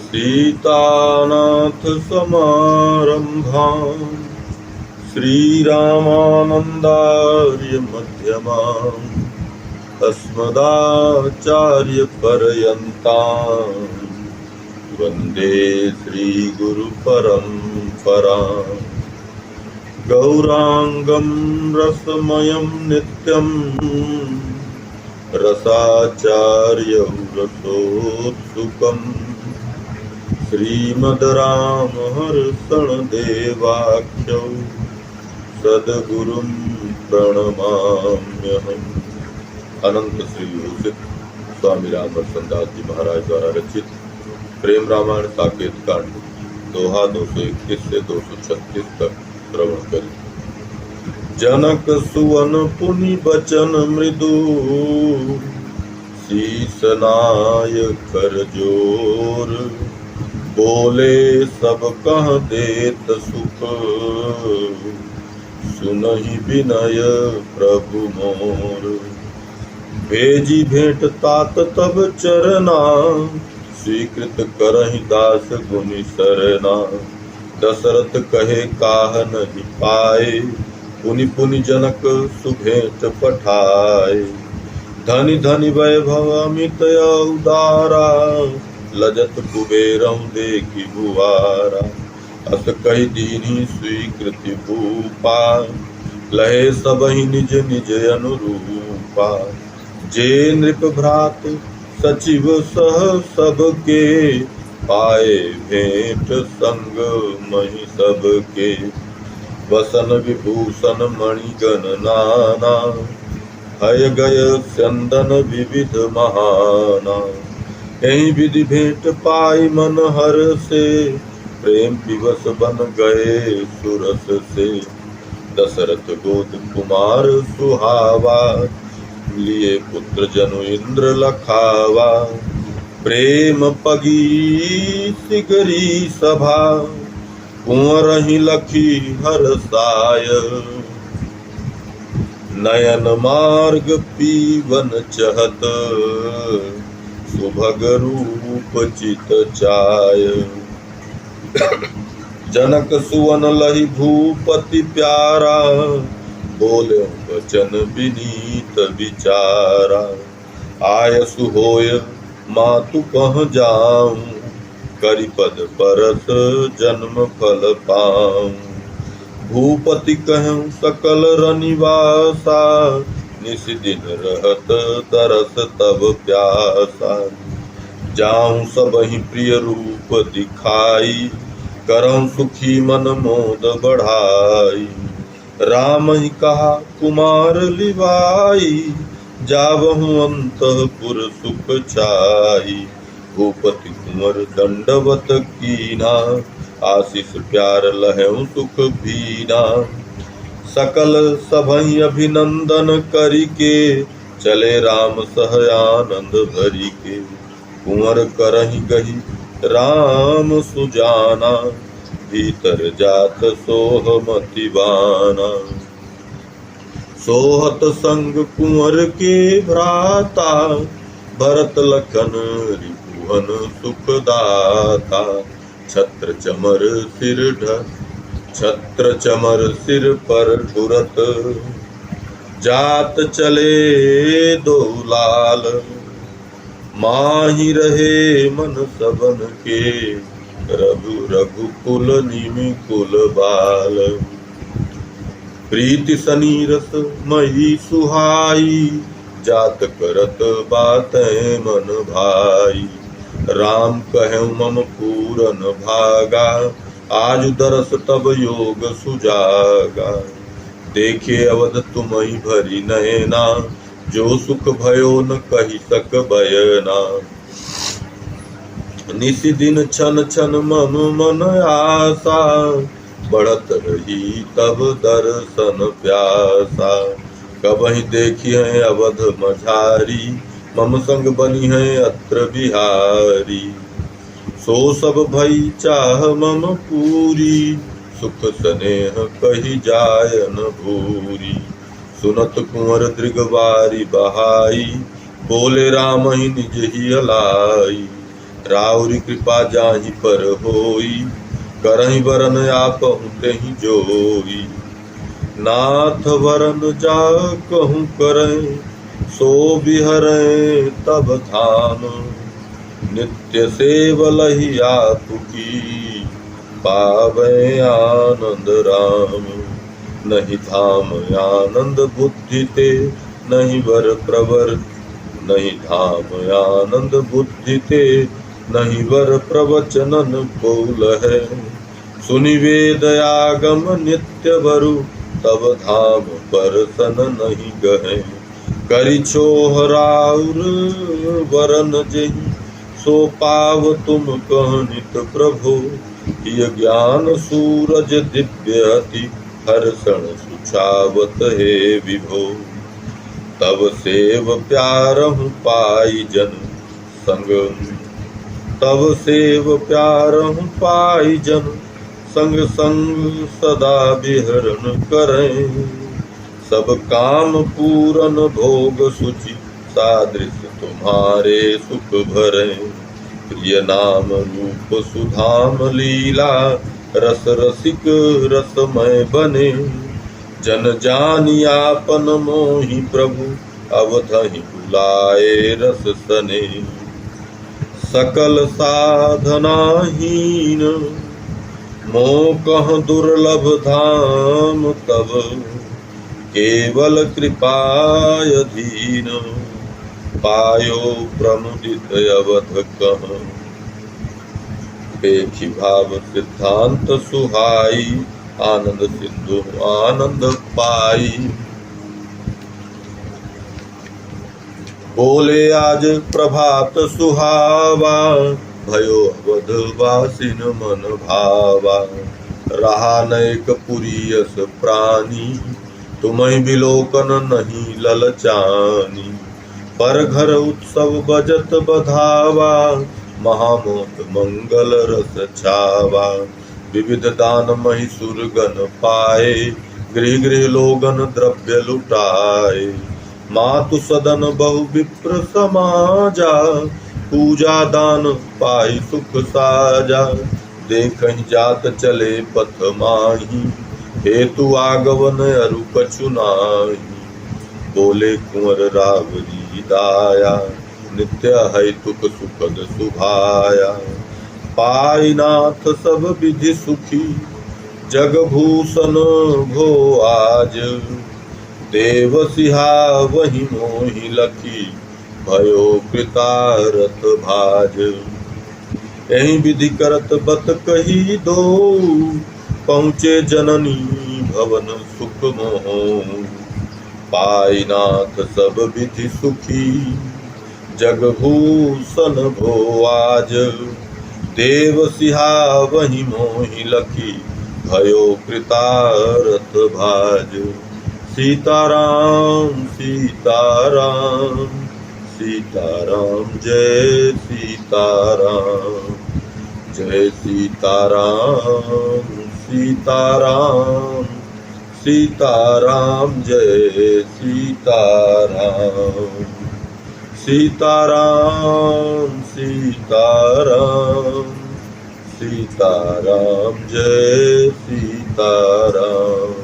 सीतानाथ समारंभां श्रीरामानन्दार्य मध्यमाम् अस्मदाचार्यपर्यन्तां वन्दे श्रीगुरुपरम्पराम् गौरांगं रसमयं नित्यं रसाचार्यं रसोत्सुकं श्रीमद्रामहर्षणदेवाख्यौ सद्गुरुं प्रणमाम्यहम्। अनंत श्री घोषित स्वामी रामहर्षणदास जी महाराज द्वारा रचित प्रेम रामायण साकेत कांड दोहा 231 से 236 तक श्रवण करें। जनक सुवन पुनि बचन मृदु शीस नाय कर जोर बोले सब कह देत सुख सुनहि विनय प्रभु मोर। भेजी भेंट तात तब चरना स्वीकृत करहि दास गुनि सरना। दशरथ कहे काह नहीं पाए पुनि पुनि जनक सुभेंट पठाए। धनि धनि वैभव अमित उदारा लजत कुबेरं देखि भुआरा। अस कहि दीनी स्वीकृति भूपा लहे सबहि निज निज अनुरूपा। जे नृप भ्रात सचिव सह सबके पाए भेंट संग मही सबके। वसन विभूषण मणिगण नाना हय गय चंदन विविध महाना। यही विधि भेंट पाई मन हर से प्रेम विवश बन गए सुरस से। दशरथ गोद कुमार सुहावा लिए पुत्र जनु इंद्र लखावा। प्रेम पगी सिगरी सभा कुंवर ही लखी हरसाय। नयन मार्ग पीवन चहत सुभग रूप चित चाय। जनक सुवन लहि भूपति प्यारा बोले वचन विनीत विचारा। आयसु होय मातु कह जाऊं करिपद परस जन्म फल पाऊं। भूपति कहूं सकल रनिवासा निस दिन रहत तरस तब प्यासा। जाऊं सबहि प्रिय रूप दिखाई करऊं सुखी मन मोद बढ़ाई। राम ही कहा कुमार लिवाई जावहु अंतपुर सुख छाई। भूपति कुंवर दंडवत कीना आशीष प्यार लहऊ सुख भीना। सकल सभई अभिनंदन करिके चले राम सह आनंद भरी के। कुंवर करहि गही राम सुजाना भीतर जात सोहमति बाना। सोहत संग कुंवर के भ्राता भरत लखन रिपुहन सुखदाता। छत्र चमर सिर पर ढुरत जात चले दो लाल। माही रहे मन सबन के रघुकुल निमि कुल बाल। प्रीति सनीरस मही सुहाई जात करत बातें मन भाई। राम कहूँ मम पूरन भागा आज दरस तब योग सुजागा। देखे अवध तुमहि भरी नयना जो सुख भयो न कही सक बयना। निसी दिन छन छन मम मन आसा बढ़त रही तब दर्शन प्यासा। कबहि देखी है अवध मझारी मम संग बनी है अत्र बिहारी। सो सब भई चाह मम पूरी सुख स्नेह कही जाय न भूरी। सुनत कुंवर दृगवारी बहाई बोले राम ही निज ही अलाई। राउरी कृपा जाहि पर होई, करहि वरन आपहु तेहि जोई। नाथ वरन जा कहूँ करें, सो बिहरें तब धाम। नित्य सेवलहि आपकी, पावै आनंद राम। नहीं धाम आनंद बुद्धि ते, नहीं वर प्रवर। नहीं धाम आनंद बुद्धि ते, नहीं वर प्रवचनन बोल है। सुनि वेद आगम नित्य वरु, तब धाम परसन नहीं गहे। करि छोह राउर वरन जेहि, सो पाव तुम कहनित प्रभो। किय ज्ञान सूरज दिव्य अति, हर्षण सुछावत हे विभो। तब सेव प्यारहु पाई जन संग, तब सेव प्यारहु पाई जन संग। संग सदा विहरण करें, सब काम पूरन भोग सुचि। सादृश तुम्हारे सुख भरें, प्रिय नाम रूप सुधाम लीला। रस रसिक रसमय बने, जन जानि आपन मोहि प्रभु। अवधहि बुलाए रस सने, सकल साधनाहीन। मोह कह दुर्लभ धाम तब, केवल कृपायधीन। पायो प्रमुदित अवध कह, पेखि भाव सिद्धांत सुहाई। आनंद सिंधु आनंद पाई, बोले आज प्रभात सुहावा। भयो अवध वासिन मन भावा, रहा नैक पुरियस प्राणी। तुम्हें बिलोकन नहीं ललचानी, पर घर उत्सव बजत बधावा। महामोद मंगल रस छावा, विविध दान महिसुर गण पाए। गृह गृह लोगन द्रव्य लुटाए, मातु सदन बहु विप्र समाजा। पूजा दान पाई सुख साजा, देखहि जात चले पथ माही। हेतु आगवन अरु कछु नाही, बोले कुंवर रावरी दाया। नित्य है तुक सुखद सुभाया, पाई नाथ सब विधि सुखी। जग भूषण भो आज, देव सिहा वही मोहि लखी। भयो कृतारथ भाज, यही विधि करत बत कही दो। पहुँचे जननी भवन सुख मोह, पाई नाथ सब विधि सुखी। जग भूषण भो आज, देव सिहा वही मोहि लखी। भयो कृतारथ भाज, सीताराम सीताराम सीताराम। जय सीताराम जय सीताराम सीताराम सीताराम। जय सीताराम सीताराम सीताराम सीताराम। जय सीताराम।